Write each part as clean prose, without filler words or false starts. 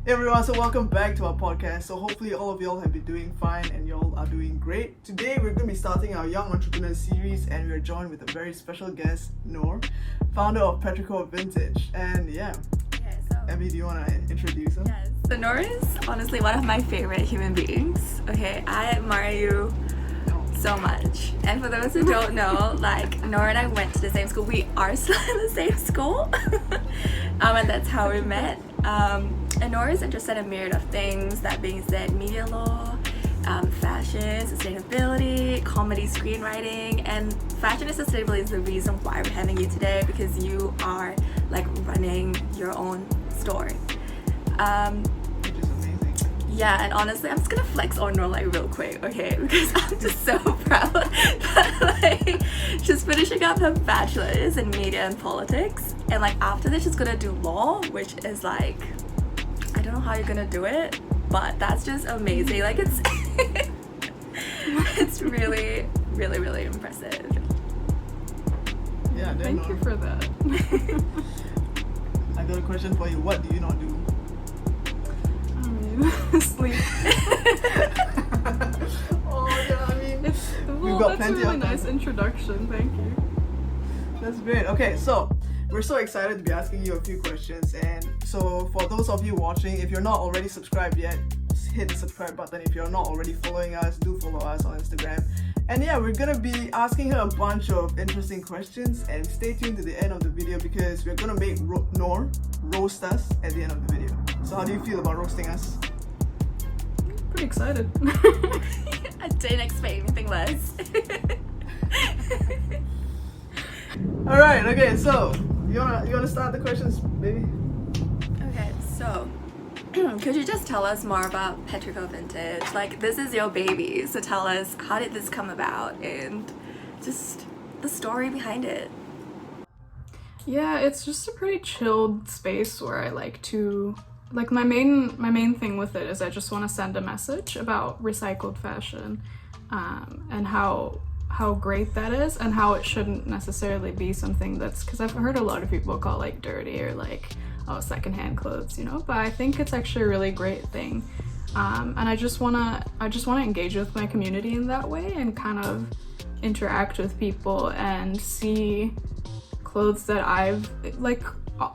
Hey everyone, so welcome back to our podcast. So hopefully all of y'all have been doing fine and y'all are doing great. Today we're going to be starting our Young Entrepreneur series and we're joined with a very special guest, Nour, founder of Petrichor Vintage. And Abby, do you want to introduce her? Yes. So Nour is honestly one of my favorite human beings. Okay, I admire you so much. And for those who don't know, Nour and I went to the same school. We are still in the same school. And that's how we met. And Nour is interested in a myriad of things, that being said, media law, fashion, sustainability, comedy, screenwriting, and fashion and sustainability is the reason why we're having you today, because you are running your own store. Which is amazing. Yeah, and honestly, I'm just gonna flex on Nour real quick, okay? Because I'm just so proud that she's finishing up her bachelor's in media and politics, and after this she's gonna do law, which is I don't know how you're gonna do it, but that's just amazing. It's it's really, really, really impressive. Yeah, Thank you for that. I got a question for you. What do you not do? I mean, sleep. That's a really nice introduction. Thank you. That's great. Okay, so we're so excited to be asking you a few questions. And so for those of you watching, if you're not already subscribed yet, hit the subscribe button. If you're not already following us, do follow us on Instagram. And yeah, we're gonna be asking her a bunch of interesting questions, and stay tuned to the end of the video because we're gonna make Nour roast us at the end of the video. So how do you feel about roasting us? Pretty excited. I didn't expect anything less. Alright, okay, so you wanna start the questions, baby? Okay, so could you just tell us more about Petrichor Vintage? This is your baby, so tell us, how did this come about and just the story behind it. Yeah, it's just a pretty chilled space where I like to my main thing with it is I just want to send a message about recycled fashion, and how great that is, and how it shouldn't necessarily be something that's, because I've heard a lot of people call dirty or secondhand clothes, but I think it's actually a really great thing, and I just wanna engage with my community in that way and kind of interact with people and see clothes that I've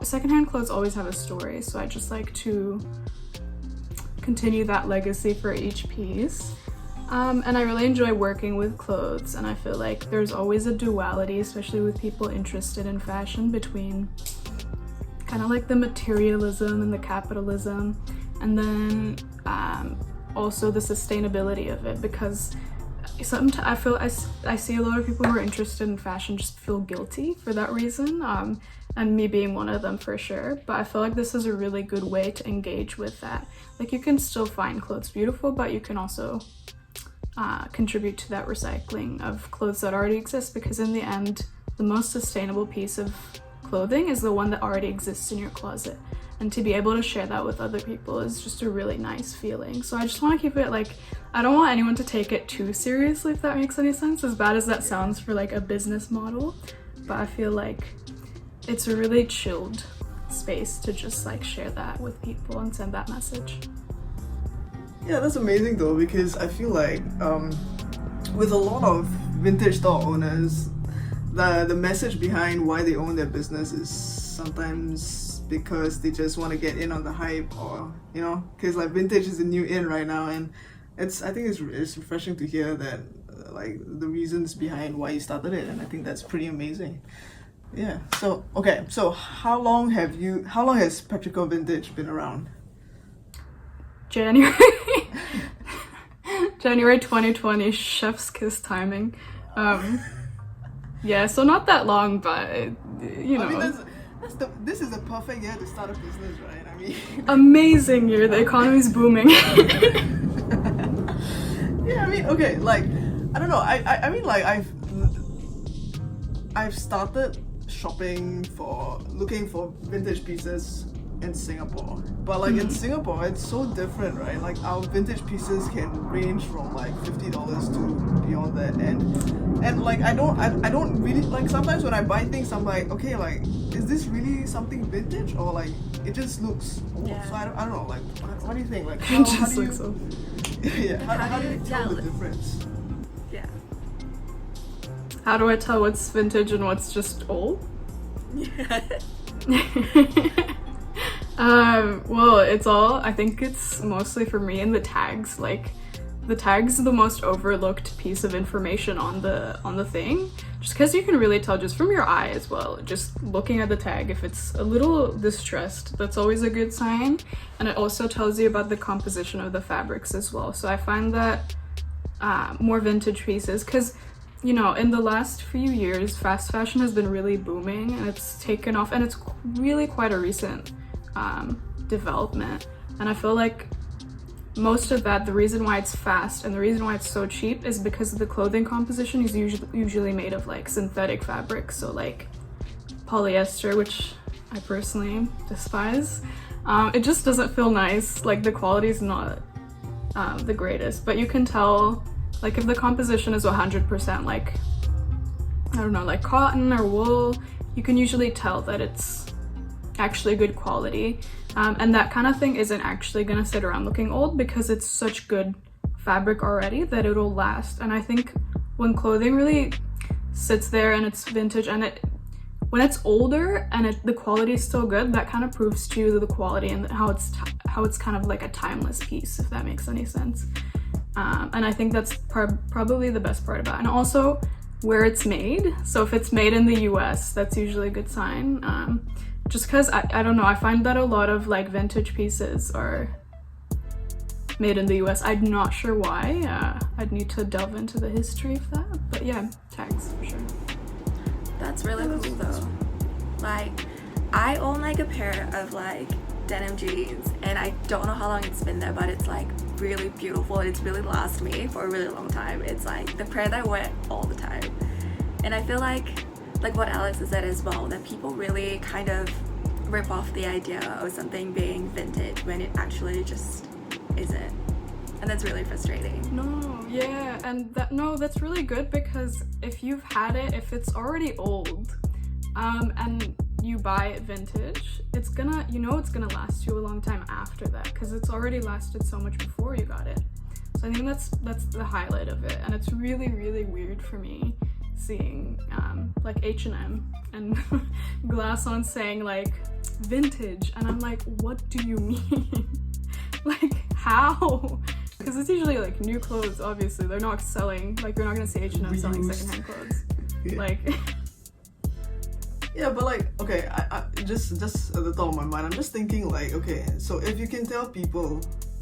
secondhand clothes always have a story, so I just like to continue that legacy for each piece. And I really enjoy working with clothes, and I feel like there's always a duality, especially with people interested in fashion, between kind of the materialism and the capitalism, and then also the sustainability of it, because sometimes I see a lot of people who are interested in fashion just feel guilty for that reason, and me being one of them for sure, but I feel like this is a really good way to engage with that. You can still find clothes beautiful, but you can also contribute to that recycling of clothes that already exist, because in the end, the most sustainable piece of clothing is the one that already exists in your closet, and to be able to share that with other people is just a really nice feeling. So I just want to keep it I don't want anyone to take it too seriously, if that makes any sense, as bad as that sounds for a business model, but I feel it's a really chilled space to just share that with people and send that message. Yeah, that's amazing though, because I feel with a lot of vintage store owners, the message behind why they own their business is sometimes because they just want to get in on the hype, or because vintage is the new in right now, and I think it's refreshing to hear that the reasons behind why you started it, and I think that's pretty amazing. Yeah. So okay, so how long has Petrichor Vintage been around? January 2020, chef's kiss timing. Yeah, so not that long, but I mean, this is the perfect year to start a business, right? I mean, amazing year. The economy's booming. Yeah, I mean, okay, I don't know. I mean, I've started looking for vintage pieces in Singapore. But like in Singapore, it's so different, right? Like our vintage pieces can range from like $50 to beyond that, and like I don't really like, sometimes when I buy things, I'm like, okay, like is this really something vintage, or like it just looks old? Yeah. So I don't know, like what do you think? Like It how just do you looks so. yeah, how do you tell the difference? Yeah. How do I tell what's vintage and what's just old? Well, I think it's mostly for me in the tags. Like, the tags are the most overlooked piece of information on the thing, just because you can really tell just from your eye as well. Just looking at the tag, if it's a little distressed, that's always a good sign. And it also tells you about the composition of the fabrics as well. So I find that more vintage pieces, because you know, in the last few years, fast fashion has been really booming, and it's taken off, and it's really quite a recent development. And I feel like most of that, the reason why it's fast and the reason why it's so cheap is because the clothing composition is usually made of like synthetic fabric, so like polyester, which I personally despise. It just doesn't feel nice. Like, the quality is not the greatest, but you can tell, like, if the composition is 100% like, I don't know, like cotton or wool, you can usually tell that it's actually good quality. And that kind of thing isn't actually gonna sit around looking old, because it's such good fabric already that it'll last. And I think when clothing really sits there and it's vintage, and when it's older and the quality is still good, that kind of proves to you the quality and how it's kind of like a timeless piece, if that makes any sense. And I think that's probably the best part about it. And also where it's made. So if it's made in the US, that's usually a good sign. Just because, I don't know, I find that a lot of like vintage pieces are made in the US. I'm not sure why. I'd need to delve into the history of that. But yeah, tags for sure. That's really cool though. Like, I own like a pair of like denim jeans, and I don't know how long it's been there, but it's like really beautiful, and it's really lasted me for a really long time. It's like the pair that I wear all the time. And I feel like what Alex has said as well, that people really kind of rip off the idea of something being vintage when it actually just isn't. And that's really frustrating. No, yeah, and that's really good, because if you've had it, if it's already old, and you buy it vintage, it's gonna last you a long time after that, because it's already lasted so much before you got it. So I think that's the highlight of it, and it's really, really weird for me seeing like H&M and Glass on saying like vintage, and I'm like, what do you mean? Like, how? Because it's usually like new clothes. Obviously they're not selling, like, you're not gonna see H&M selling secondhand clothes. Yeah. Like yeah, but like, okay, I just at the top of my mind, I'm just thinking like, okay, so if you can tell people,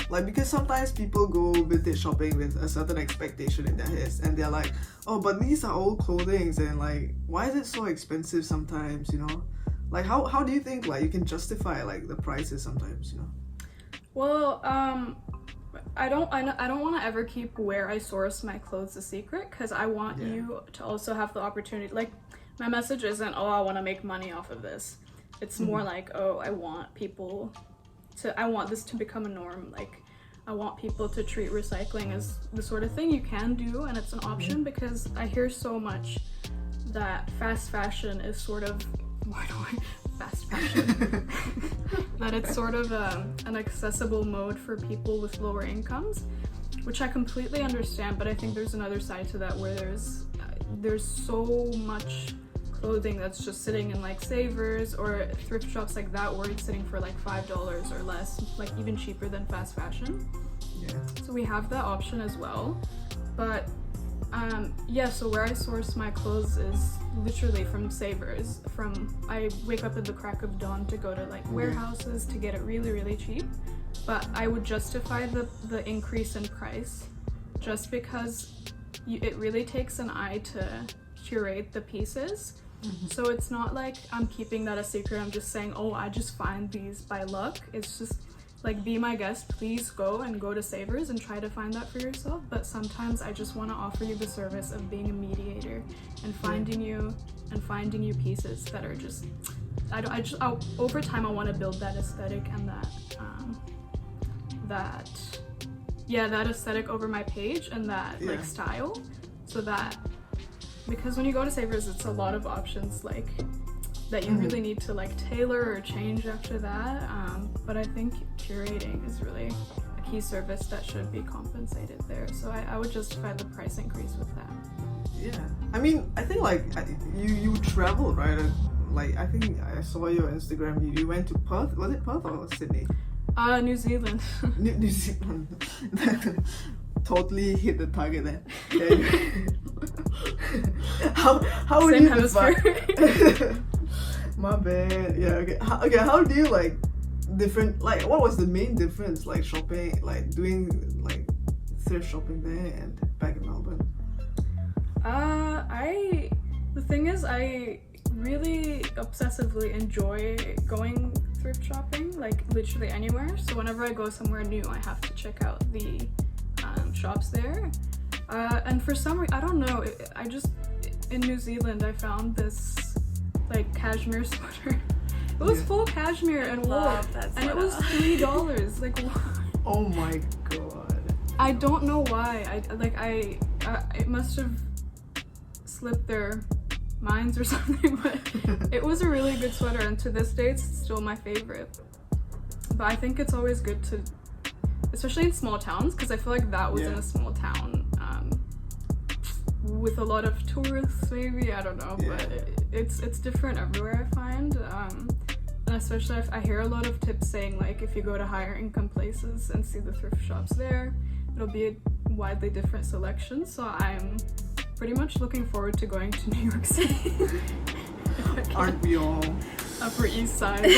like, because sometimes people go vintage shopping with a certain expectation in their heads, and they're like, oh, but these are old clothings, and like, why is it so expensive sometimes, you know? Like, how do you think like you can justify like the prices sometimes, you know? Well, I don't want to ever keep where I source my clothes a secret, because I want you to also have the opportunity. Like, my message isn't, oh, I want to make money off of this. It's more like, oh, I want this to become a norm. Like, I want people to treat recycling as the sort of thing you can do, and it's an option, because I hear so much that fast fashion is sort of, fast fashion, that it's sort of an accessible mode for people with lower incomes, which I completely understand, but I think there's another side to that, where there's so much clothing that's just sitting in like Savers or thrift shops like that, where it's sitting for like $5 or less, like even cheaper than fast fashion. Yeah. So we have that option as well. But so where I source my clothes is literally from Savers. I wake up at the crack of dawn to go to like warehouses to get it really, really cheap. But I would justify the increase in price just because it really takes an eye to curate the pieces. So it's not like I'm keeping that a secret. I'm just saying, oh, I just find these by luck. It's just like be my guest, please go to Savers and try to find that for yourself. But sometimes I just want to offer you the service of being a mediator and finding you pieces that are just over time I want to build that aesthetic and that aesthetic over my page and that like style, so that because when you go to Savers it's a lot of options like that you really need to like tailor or change after that, but I think curating is really a key service that should be compensated there, so I would justify the price increase with that. Yeah, I mean, I think like you traveled, right? Like I think I saw your Instagram. You went to Perth. Was it Perth or Sydney? New Zealand. New Zealand. Totally hit the target then. Yeah. How would Same you hemisphere. My bad. Yeah. Okay. How do you like different? Like, what was the main difference? Like shopping, like doing like thrift shopping there and back in Melbourne. The thing is, I really obsessively enjoy going thrift shopping, like literally anywhere. So whenever I go somewhere new, I have to check out the shops there. And for some reason, I don't know, in New Zealand, I found this like cashmere sweater. It was full cashmere and wool, and it was $3. Like, what? Oh my god. I don't know why. It must have slipped their minds or something, but it was a really good sweater, and to this day it's still my favorite. But I think it's always good to, especially in small towns, because I feel like that was in a small town with a lot of tourists, maybe, I don't know, but it's different everywhere, I find. And especially I hear a lot of tips saying like if you go to higher income places and see the thrift shops there, it'll be a widely different selection. So I'm pretty much looking forward to going to New York City. Aren't we all? Upper East Side.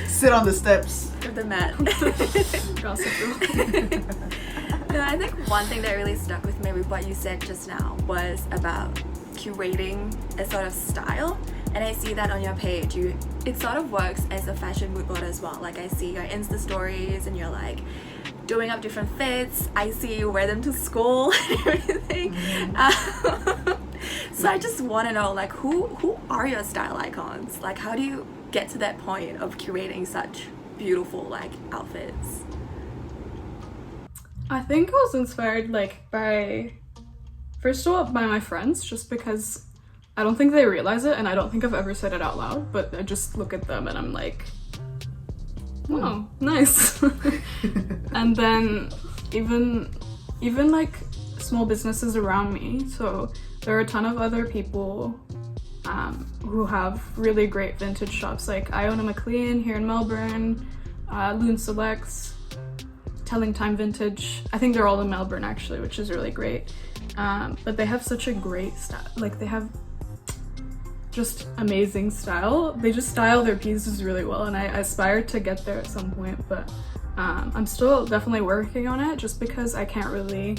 Sit on the steps. Of the mat. Gossip Girl. No, I think one thing that really stuck with me with what you said just now was about curating a sort of style. And I see that on your page. It sort of works as a fashion mood board as well. Like I see your Insta stories and you're like doing up different fits. I see you wear them to school and everything. So I just want to know, like, who are your style icons? Like, how do you get to that point of curating such beautiful like outfits? I think I was inspired like by, first of all, by my friends, just because I don't think they realize it, and I don't think I've ever said it out loud, but I just look at them and I'm like, oh, nice. And then even like small businesses around me. So there are a ton of other people who have really great vintage shops, like Iona McLean here in Melbourne, Loon Selects, Telling Time Vintage. I think they're all in Melbourne actually, which is really great. But they have such a great style. Like they have just amazing style. They just style their pieces really well, and I aspire to get there at some point, but I'm still definitely working on it, just because I can't really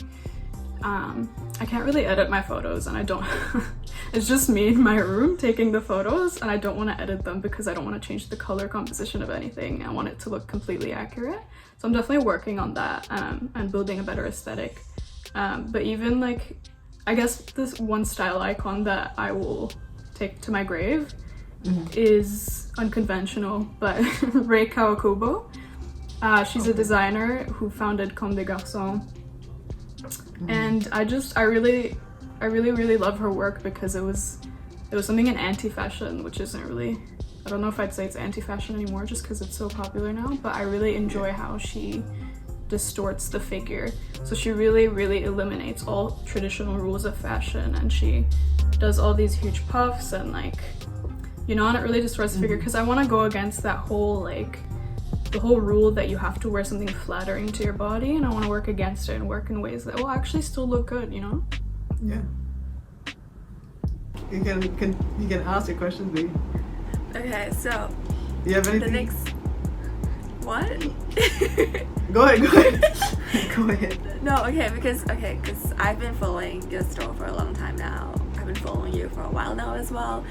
edit my photos, and I don't it's just me in my room taking the photos, and I don't want to edit them because I don't want to change the color composition of anything. I want it to look completely accurate, so I'm definitely working on that and building a better aesthetic. But even like, I guess this one style icon that I will take to my grave is unconventional, but Rei Kawakubo. She's a designer who founded Comme des Garçons, and I really love her work because it was something in anti-fashion, which isn't really, I don't know if I'd say it's anti-fashion anymore just because it's so popular now, but I really enjoy how she distorts the figure. So she really eliminates all traditional rules of fashion, and she does all these huge puffs and like, you know, and it really distorts the figure, because I want to go against that whole like the whole rule that you have to wear something flattering to your body, and I want to work against it and work in ways that will actually still look good, you know? Yeah. You can ask your questions, baby. Okay, so you have anything? The next what? Go ahead. Go ahead. No, because I've been following your store for a long time now. I've been following you for a while now as well.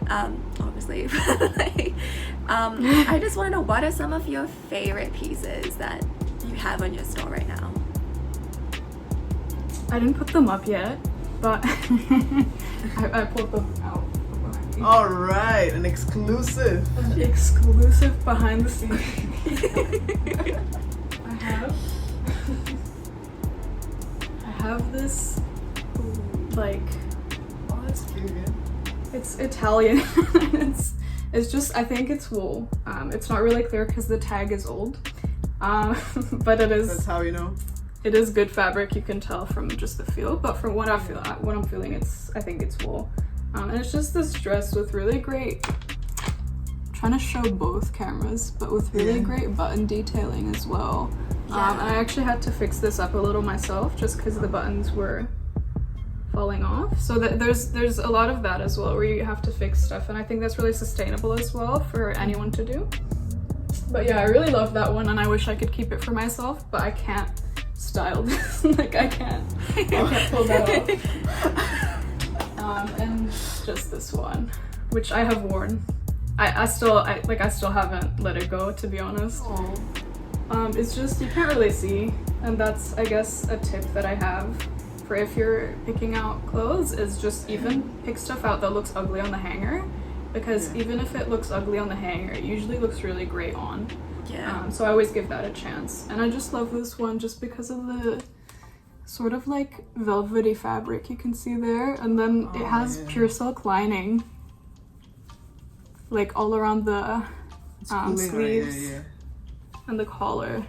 obviously. I just want to know, what are some of your favorite pieces that you have on your store right now? I didn't put them up yet, but I pulled them out. All right, an exclusive. An exclusive behind the scenes. I have this, like, Oh, that's cute. Yeah. it's Italian. it's just, I think it's wool. It's not really clear because the tag is old. But it is. That's how you know. It is good fabric. You can tell from just the feel. But from what I'm feeling, I think it's wool. And it's just this dress with really great. I'm trying to show both cameras, but with really great button detailing as well. And I actually had to fix this up a little myself, just because the buttons were falling off. So that there's a lot of that as well, where you have to fix stuff, and I think that's really sustainable as well for anyone to do. But yeah, I really love that one, and I wish I could keep it for myself, but I can't style this. Like, I can't pull that off. And just this one, which I have worn. I still haven't let it go, to be honest. It's just, you can't really see, and that's, I guess, a tip that I have for if you're picking out clothes, is just even pick stuff out that looks ugly on the hanger, because even if it looks ugly on the hanger, it usually looks really great on. So I always give that a chance. And I just love this one just because of the sort of like velvety fabric you can see there, and then it has pure silk lining like all around the sleeves and the collar.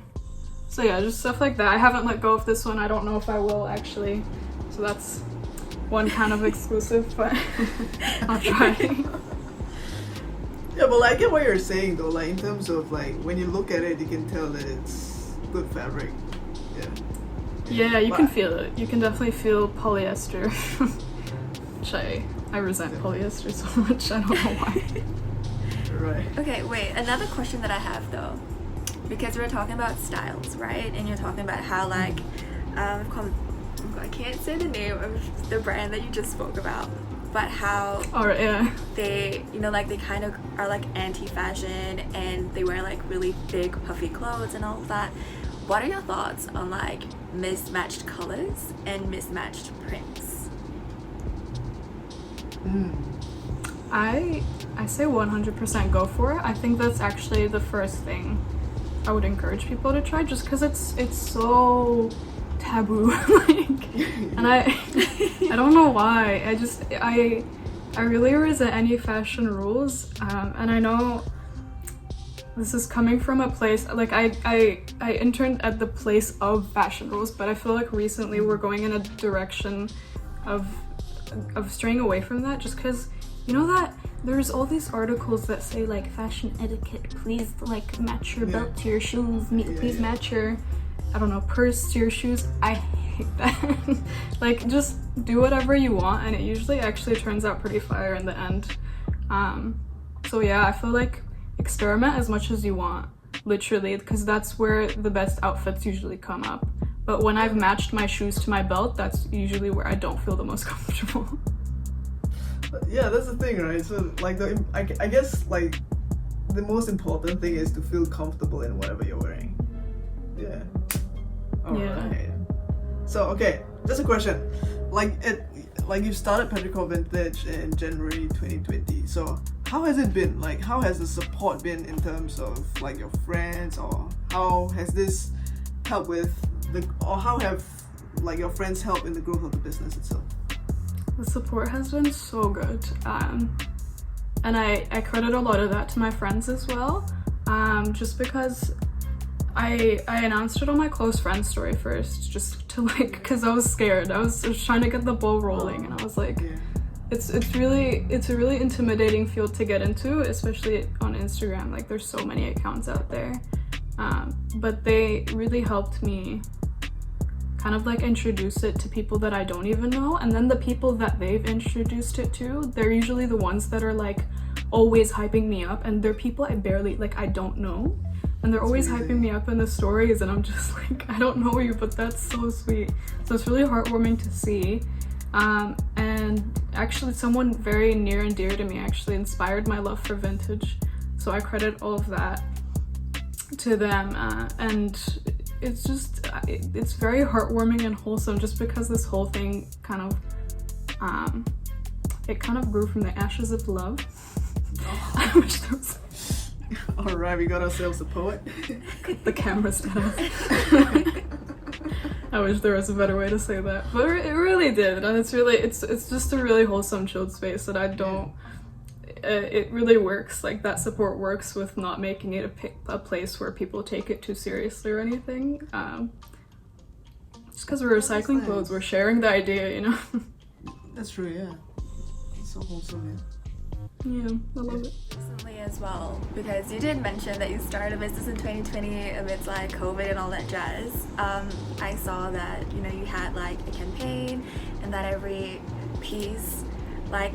So yeah, just stuff like that. I haven't let go of this one. I don't know if I will actually. So that's one kind of exclusive, but I'll try. Yeah, but like, I get what you're saying though, like in terms of like when you look at it, you can tell that it's good fabric. Yeah, you can feel it. You can definitely feel polyester. Which I resent polyester so much. I don't know why. Right. Okay, wait, another question that I have though, because we're talking about styles, right? And you're talking about how like, I can't say the name of the brand that you just spoke about, but how they, you know, like they kind of are like anti-fashion and they wear like really big puffy clothes and all of that. What are your thoughts on like mismatched colors and mismatched prints? I say 100% go for it. I think that's actually the first thing I would encourage people to try, just because it's so taboo. Like, and I don't know why. I really resent any fashion rules. And I know this is coming from a place, like I interned at the place of fashion rules, but I feel like recently we're going in a direction of straying away from that, just because, you know, that there's all these articles that say like fashion etiquette, please like match your belt to your shoes, please match your, I don't know, purse to your shoes. I hate that. Like, just do whatever you want, and it usually actually turns out pretty fire in the end. So yeah, I feel like experiment as much as you want, literally, because that's where the best outfits usually come up. But when I've matched my shoes to my belt, that's usually where I don't feel the most comfortable. Yeah, that's the thing, right? So like I guess like the most important thing is to feel comfortable in whatever you're wearing. Yeah. Alright. So okay, just a question. Like you started Petrichor Vintage in January 2020. So how has it been? Like, how has the support been in terms of like your friends, or how has this helped with how have like your friends helped in the growth of the business itself? The support has been so good, and I credit a lot of that to my friends as well, just because I announced it on my close friend story first, just to like, because I was scared. I was trying to get the ball rolling, and I was like, it's a really intimidating field to get into, especially on Instagram. Like, there's so many accounts out there, but they really helped me kind of like introduce it to people that I don't even know, and then the people that they've introduced it to, they're usually the ones that are like always hyping me up, and they're people I don't know, and they're always hyping me up in the stories, and I'm just like, I don't know you, but that's so sweet. So it's really heartwarming to see. And actually someone very near and dear to me actually inspired my love for vintage. So I credit all of that to them. And it's just, it's very heartwarming and wholesome just because this whole thing kind of, it kind of grew from the ashes of love. I wish there was... Alright, we got ourselves a poet. The camera's dead. I wish there was a better way to say that, but it really did, and it's just a really wholesome, chilled space that I don't. It really works. Like that support works with not making it a place where people take it too seriously or anything. Just because we're recycling clothes, we're sharing the idea, you know. That's true, yeah. It's so wholesome, yeah. Yeah, I love it. Recently as well, because you did mention that you started a business in 2020 amidst like COVID and all that jazz. I saw that, you know, you had like a campaign and that every piece, like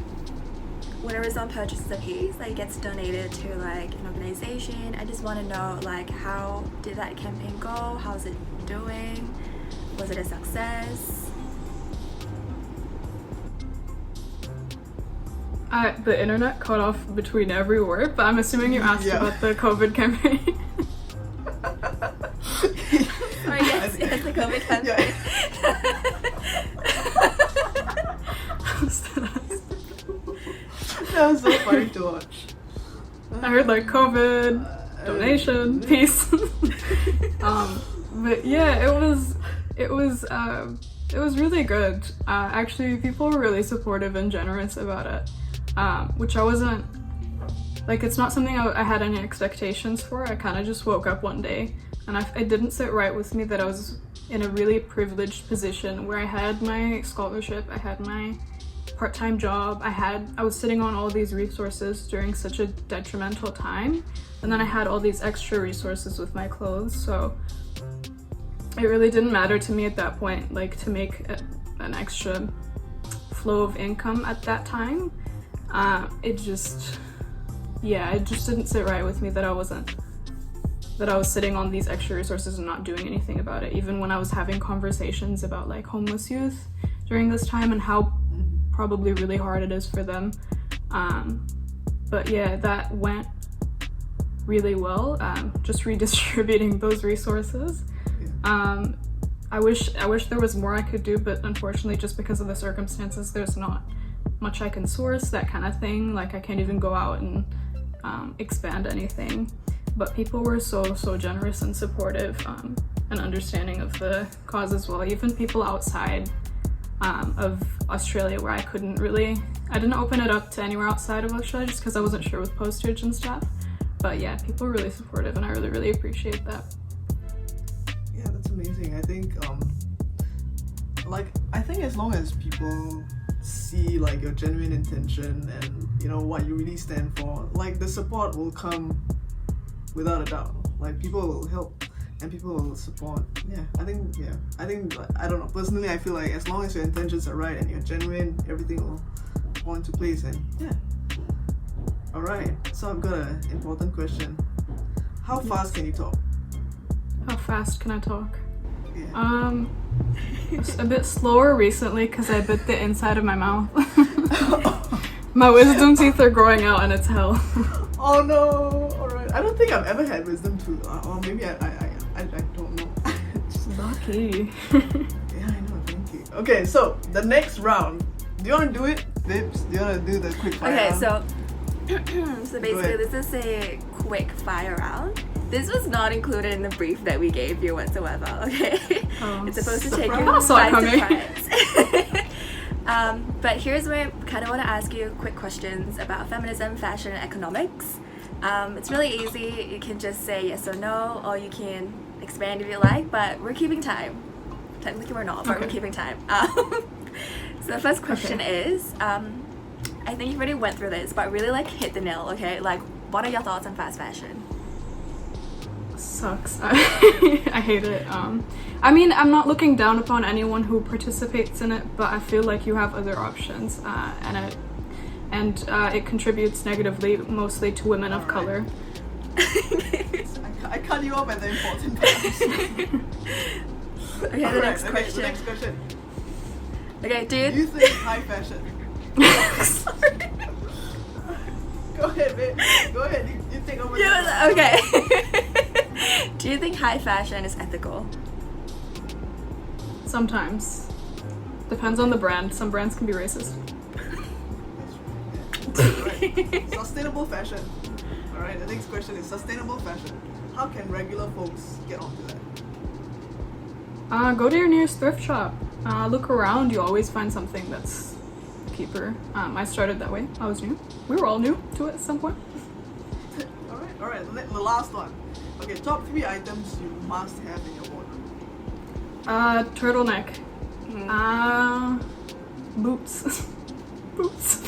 whenever someone purchases a piece, like gets donated to like an organization. I just want to know, like, how did that campaign go? How's it doing? Was it a success? The internet cut off between every word, but I'm assuming you asked about the COVID campaign. Oh yes, the COVID campaign. That was so funny to watch. I heard like COVID, donation, peace. But yeah, it was really good. Actually, people were really supportive and generous about it. Which I wasn't, like, it's not something I had any expectations for. I kind of just woke up one day and it didn't sit right with me that I was in a really privileged position where I had my scholarship, I had my part-time job, I was sitting on all these resources during such a detrimental time, and then I had all these extra resources with my clothes, so it really didn't matter to me at that point, like, to make an extra flow of income at that time. It just didn't sit right with me that I was sitting on these extra resources and not doing anything about it, even when I was having conversations about like homeless youth during this time and how probably really hard it is for them. But yeah, that went really well, just redistributing those resources. I wish there was more I could do, but unfortunately, just because of the circumstances, there's not much I can source, that kind of thing. Like, I can't even go out and expand anything. But people were so generous and supportive and understanding of the cause as well. Even people outside of Australia, where I didn't open it up to anywhere outside of Australia just because I wasn't sure with postage and stuff. But yeah, people were really supportive, and I really appreciate that. Yeah, that's amazing. I think as long as people see like your genuine intention and you know what you really stand for, like the support will come without a doubt. Like, people will help and people will support. I think I don't know, personally I feel like as long as your intentions are right and you're genuine, everything will fall into place. And alright, so I've got an important question. How fast can you talk? How fast can I talk? Yeah. It's a bit slower recently because I bit the inside of my mouth. My wisdom teeth are growing out and it's hell. Oh no! Alright, I don't think I've ever had wisdom tooth, or maybe I don't know. Lucky. Yeah, I know, thank you. Okay, so the next round, do you want to do it, Vips? Do you want to do the quick fire round? So basically this is a quick fire round. This was not included in the brief that we gave you whatsoever, okay? It's supposed to take you by surprise. But here's where I kind of want to ask you quick questions about feminism, fashion, and economics. It's really easy. You can just say yes or no, or you can expand if you like, but we're keeping time. Technically we're not, but we're keeping time. So the first question is, I think you already went through this, but really like hit the nail, okay? Like, what are your thoughts on fast fashion? Sucks. I hate it. I mean, I'm not looking down upon anyone who participates in it, but I feel like you have other options, and it contributes negatively, mostly to women of color. I cut you off at the important parts. Okay, the next question. Okay, Do you think high fashion? Go ahead, babe. Go ahead. You take over. Yeah, okay. Do you think high fashion is ethical? Sometimes. Depends on the brand. Some brands can be racist. Right. Sustainable fashion. Alright, the next question is sustainable fashion. How can regular folks get onto that? Go to your nearest thrift shop. Look around. You always find something that's a keeper. I started that way. I was new. We were all new to it at some point. Alright, the last one. Okay, top 3 items you must have in your wardrobe. Turtleneck. Boots. Boots.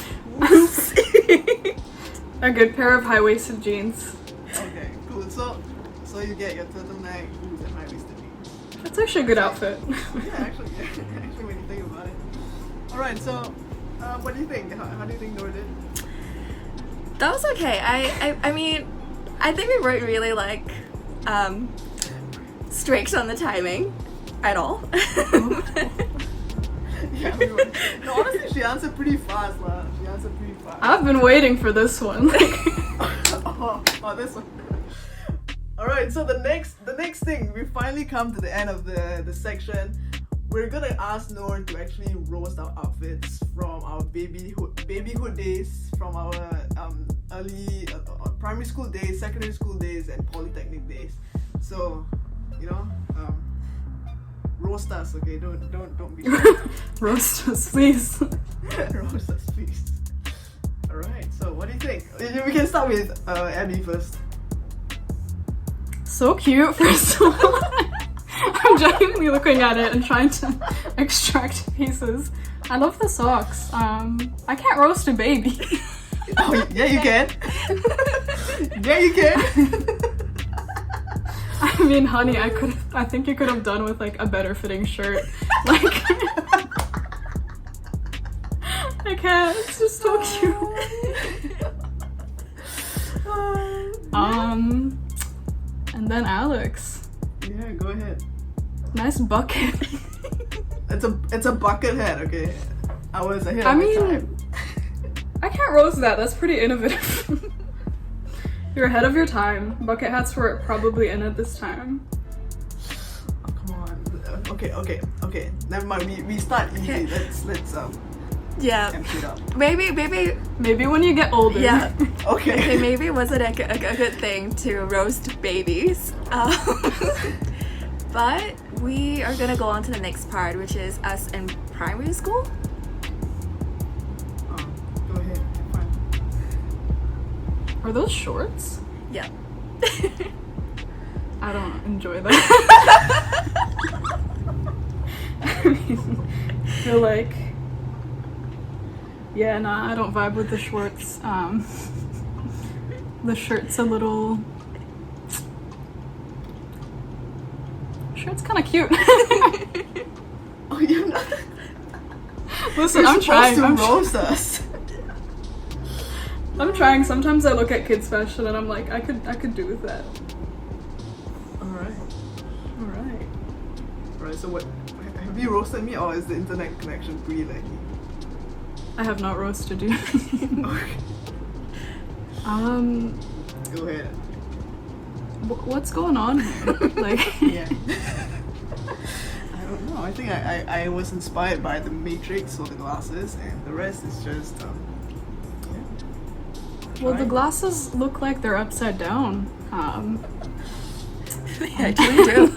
A good pair of high-waisted jeans. Okay, cool. So you get your turtleneck, boots, and high-waisted jeans. That's actually a good outfit. Actually when you think about it. Alright, so what do you think? How do you think Nour did? That was okay. I mean, I think we weren't really like strict on the timing at all. Yeah, we were. No, honestly, she answered pretty fast, lah. She answered pretty fast. I've been waiting for this one. oh, this one. Alright, so the next thing, we finally come to the end of the section. We're gonna ask Nour to actually roast our outfits from our babyhood days, from our early primary school days, secondary school days, and polytechnic days. So, roast us, okay? Don't be Roast us, please. roast us, please. Alright, so what do you think? We can start with Abby first. So cute, first of all. I'm genuinely looking at it and trying to extract pieces. I love the socks. I can't roast a baby. Oh, yeah, you can. Yeah, you can. I mean, honey, I think you could have done with like a better fitting shirt. Like, I can't. It's just so cute. And then Alex. Yeah, go ahead. Nice bucket. It's a bucket hat, okay? I was ahead I of my mean, time. I can't roast that. That's pretty innovative. You're ahead of your time. Bucket hats were probably in at this time. Oh, come on. Okay. Never mind. We start easy. Okay. Let's Yeah. amp it up. Maybe When you get older. yeah. Okay. Okay, maybe it wasn't a good thing to roast babies. But we are gonna go on to the next part, which is us in primary school. Go ahead. Fine. Are those shorts? Yeah. I don't enjoy that. I mean, feel like, yeah, nah, I don't vibe with the shorts. The shirt's a little. Shirt's kind of cute. Oh, you're not. Listen, You're I'm trying. supposed to roast us. I'm trying. Sometimes I look at kids' fashion and I'm like, I could do with that. Alright. So what? Have you roasted me, or is the internet connection pretty laggy? I have not roasted you. Okay. Go ahead. What's going on here? Like, Yeah. I don't know. I think I was inspired by the Matrix or the glasses, and the rest is just well, the glasses look like they're upside down. They actually do.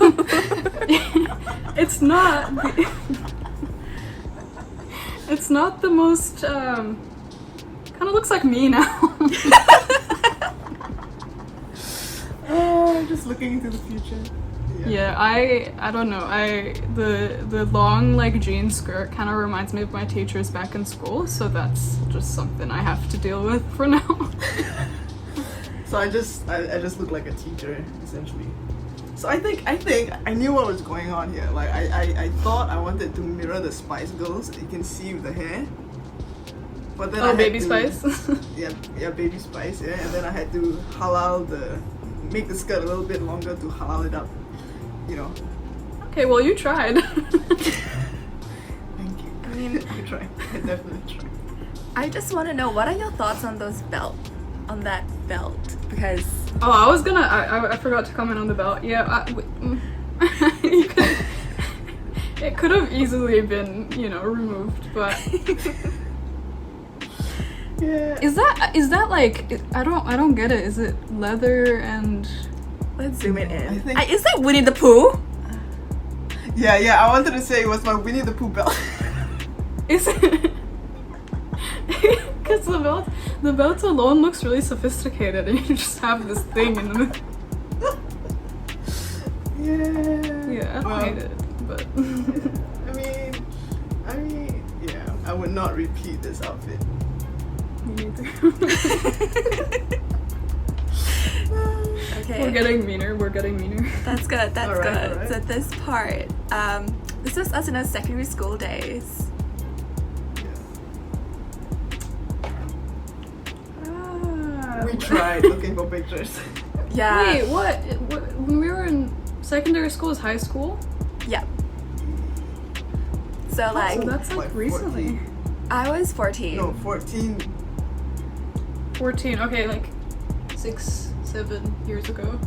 It's not. It's not the most. Kind of looks like me now. Just looking into the future. Yeah, I don't know. The long like jean skirt kind of reminds me of my teachers back in school, so that's just something I have to deal with for now. So I just look like a teacher essentially. So I think I knew what was going on here. Like I thought I wanted to mirror the Spice Girls. You can see with the hair. But then Baby Spice. Yeah, Baby Spice. Yeah, and then I had to make the skirt a little bit longer to halal it up. You know. Okay, well you tried. Thank you. mean, I try. I definitely try. I just want to know, what are your thoughts on that belt? Because Oh, I was gonna. I forgot to comment on the belt. Yeah, you could, it could have easily been, removed, but Yeah. is that like? I don't get it. Is it leather and? let's zoom it in. I think- Is that Winnie the Pooh? Yeah. I wanted to say it was my Winnie the Pooh belt. Is it? Because the belt alone looks really sophisticated, and you just have this thing in the middle. Yeah. Yeah, I Well, hate it, but I mean, yeah. I would not repeat this outfit. me neither. Okay. We're getting meaner. That's good. That's Alright, good. alright. So this part, this was us in our secondary school days. Ah, We tried looking for pictures. Yeah. Wait, what? When we were in secondary school, is high school? Yeah. So like, So that's like recently. 14. I was 14. No, 14. 14. Okay, like 6, 7 years ago.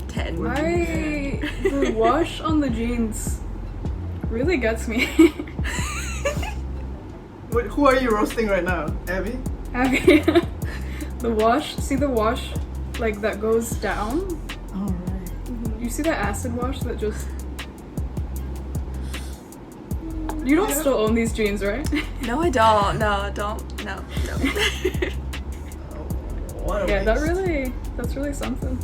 10. The wash on the jeans really gets me. Wait, who are you roasting right now? Abby? Abby, the wash, like that goes down. Alright. You see that acid wash that just. You don't Yeah. still own these jeans, right? No, I don't. No, don't. No. What a Yeah, waste. that's really something.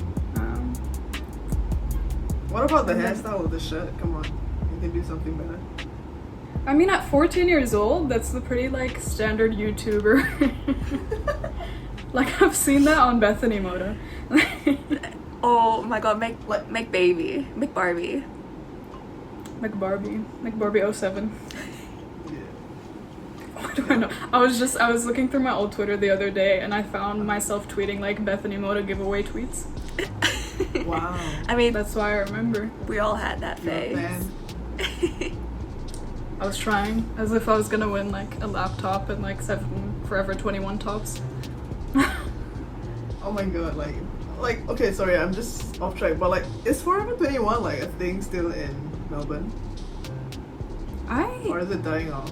What about the And then- hairstyle of the shirt? Come on. You can do something better. I mean, at 14 years old, that's the pretty like standard YouTuber. Like I've seen that on Bethany Moda. Oh my god, make Like- Barbie. McBarbie 07. Yeah. What do I know? I was looking through my old Twitter the other day, and I found myself tweeting like Bethany Moda giveaway tweets. Wow. I mean, That's why I remember. we all had that You're a phase. fan. I was trying as if I was gonna win like a laptop and like 7 Forever 21 tops. Oh my god, like okay, sorry, I'm just off track, but like, is Forever 21 like a thing still in Melbourne? Or is it dying off?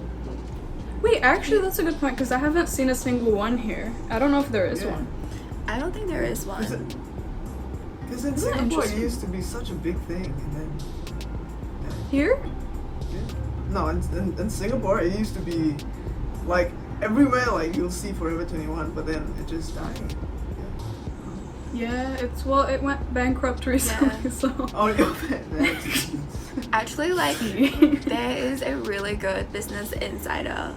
Wait, actually, that's a good point because I haven't seen a single one here. I don't know if there is Yeah. one. I don't think there is one. Because in Isn't it Singapore it interesting? used to be such a big thing, and then Here? no, in Singapore it used to be like everywhere, like you'll see Forever 21, but then it just died. Yeah, it went bankrupt recently, so. Oh yeah, that's Actually, like, there is a really good Business Insider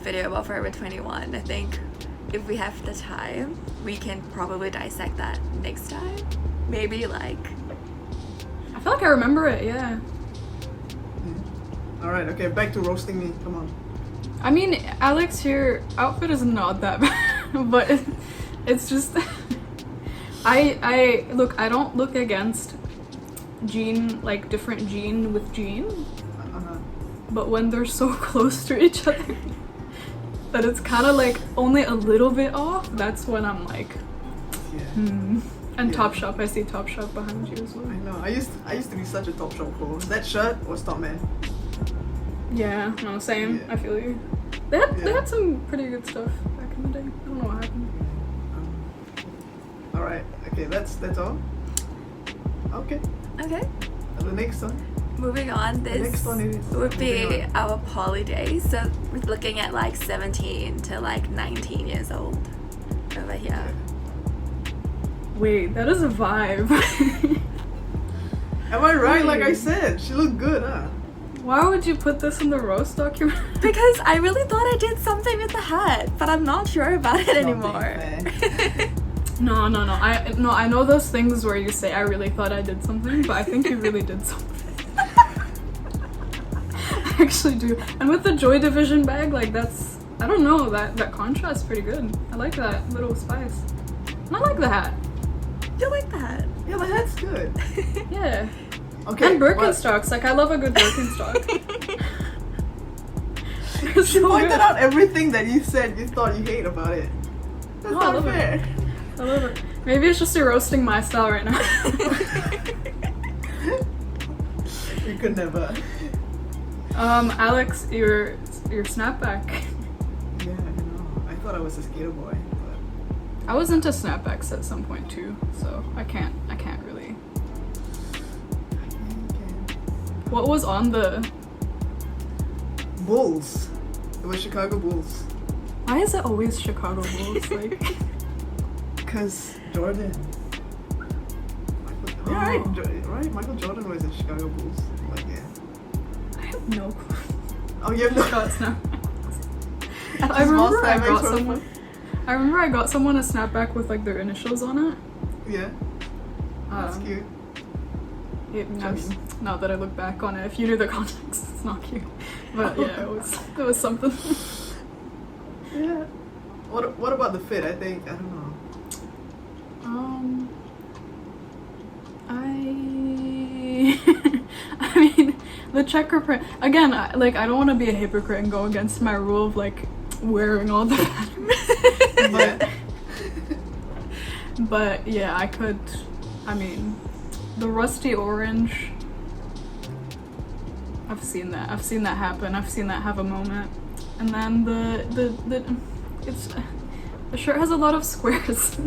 video about Forever 21. I think if we have the time, we can probably dissect that next time. Maybe like, I feel like I remember it, yeah. Alright, okay, back to roasting me. Come on. I mean, Alex, your outfit is not that bad, but it's just. I don't look against different jean with jean, Uh-huh. but when they're so close to each other that it's kind of like only a little bit off, that's when I'm like, Yeah. And Yeah. Topshop, I see Topshop behind you as well. I know. I used to be such a Topshop girl. That shirt was Top Man. Yeah, no, same. Yeah. I feel you. They Yeah. had some pretty good stuff back in the day. I don't know what happened. Alright, okay, that's all. Okay. okay. The next one. Moving on, The this next one is would be moving on. our poly days. So we're looking at like 17 to like 19 years old over here. Wait, that is a vibe. Am I right? Like I Wait. said, she looked good, huh? Why would you put this in the roast document? Because I really thought I did something with the hat, but I'm not sure about it Not being anymore. fair. No. I know those things where you say I really thought I did something, but I think you really did something. I actually do. And with the Joy Division bag, like that's, I don't know, that contrast's pretty good. I like that little spice. And I like the hat. You like that? Yeah, the hat's good. Yeah. Okay. And but- Birkenstocks, like I love a good Birkenstock. was She so pointed good. out everything that you said you thought you hate about it. That's No, I not love fair. it. I love it. Maybe it's just you're roasting my style right now. You could never. Alex, your snapback. Yeah, I know. I thought I was a skater boy, but I was into snapbacks at some point too, so I can't really. What was on the? Bulls. It was Chicago Bulls. Why is it always Chicago Bulls? Like, Cause Jordan. Yeah, right. Michael Jordan was in Chicago Bulls. Like, yeah. I have no clue. Oh, you have no. Got snapbacks. I remember I got someone. I remember I got someone a snapback with like their initials on it. Yeah, that's cute. Now that I look back on it, if you knew the context, it's not cute. But yeah, it was something. Yeah. What about the fit? I don't know. I mean, the checker print again. I don't want to be a hypocrite and go against my rule of like wearing all the patterns. But yeah, I could. I mean, the rusty orange. I've seen that happen. I've seen that have a moment. And then the shirt has a lot of squares.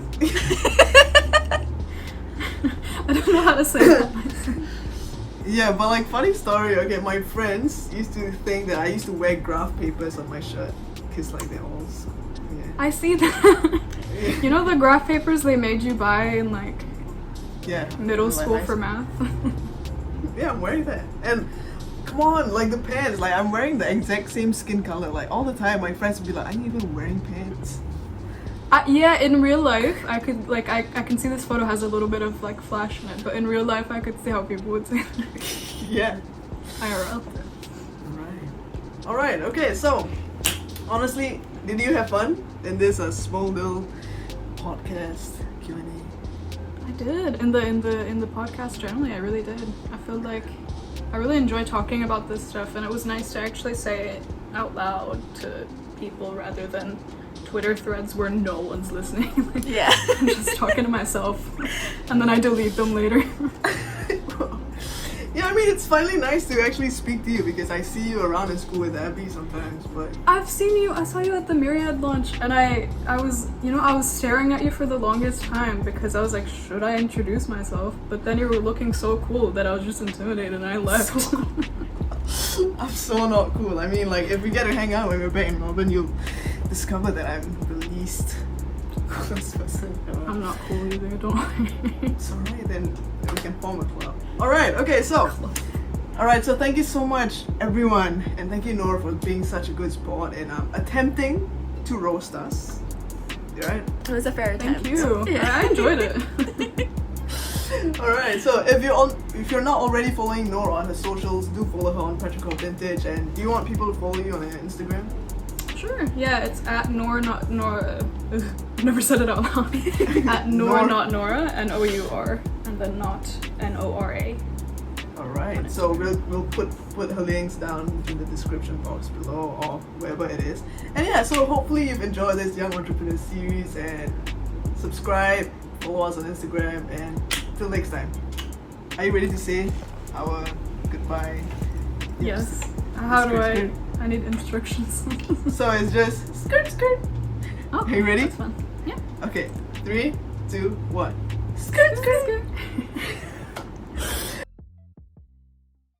I don't know how to say that. Yeah, but like funny story. Okay, my friends used to think that I used to wear graph papers on my shirt because like they're all. Yeah. I see that. Yeah. You know the graph papers they made you buy in like middle like school high for math? Yeah, I'm wearing that. And come on, like the pants, like I'm wearing the exact same skin color. Like all the time, my friends would be like, "Are you even wearing pants?" Yeah, in real life, I could like I can see this photo has a little bit of like flash in it, but in real life, I could see how people would say that. Yeah. IRL. All right. Okay. So, honestly, did you have fun in this small little podcast Q&A? I did in the podcast generally. I really did. I feel like I really enjoy talking about this stuff, and it was nice to actually say it out loud to people rather than Twitter threads where no one's listening. Like, Yeah. I'm just talking to myself, and then I delete them later. Yeah, I mean, it's finally nice to actually speak to you because I see you around in school with Abby sometimes, but... I saw you at the Myriad launch, and I was staring at you for the longest time because I was like, should I introduce myself? But then you were looking so cool that I was just intimidated and I left. I'm so not cool. I mean, like, if we get to hang out when we're back in Melbourne, you'll discover that I'm the least coolest person ever. I'm not cool either, don't worry. It's alright, then we can form a club. Alright, okay, so thank you so much, everyone, and thank you, Nour, for being such a good sport and attempting to roast us. You right? It was a fair attempt. Thank you. Yeah. I enjoyed it. Alright, so if you're not already following Nour on her socials, do follow her on Petrichor Vintage. And do you want people to follow you on Instagram? Sure. Yeah, it's at Nour not Nora. I've never said it out loud. At Nour not Nora, Nour, and then not Nora. Alright, so we'll put her links down in the description box below or wherever it is. And yeah, so hopefully you've enjoyed this Young Entrepreneur series and subscribe, follow us on Instagram, and till next time. Are you ready to say our goodbye? Yes. How do I need instructions. So it's just skirt. Oh, Are you ready? That's fun. Yeah. Okay, 3, 2, 1. Skirt.